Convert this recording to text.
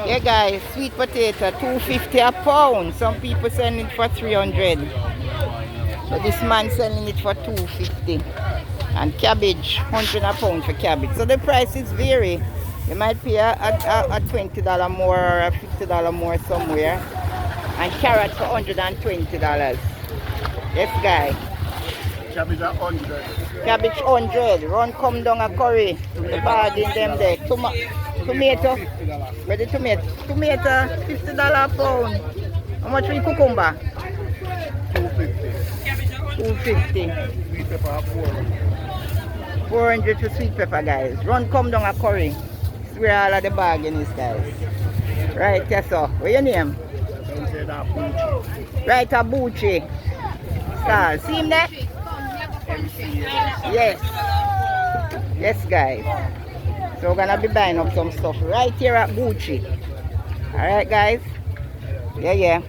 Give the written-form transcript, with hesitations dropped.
Yeah, guys, sweet potato, 250 a pound. Some people selling it for 300. But this man selling it for 250. And cabbage, 100 a pound for cabbage. So the prices vary. You might pay a $20 more or a $50 more somewhere. And carrot for $120. Yes, guy. Cabbage at 100. Cabbage 100. Run come down a curry. The bargain them there. Tomato. Where the tomato? Tomato, $50 a pound. How much for the cucumber? 250. 250. Sweet pepper at 400. 400 for sweet pepper, guys. Run come down a curry. This is where all of the bargain is, guys. Right, yes, sir. What's your name? Don't say that Boochie. Right, a Boochie. Star. See him there? Yes. Yes, guys. So we're gonna be buying up some stuff right here at Boochie. Alright, guys. Yeah.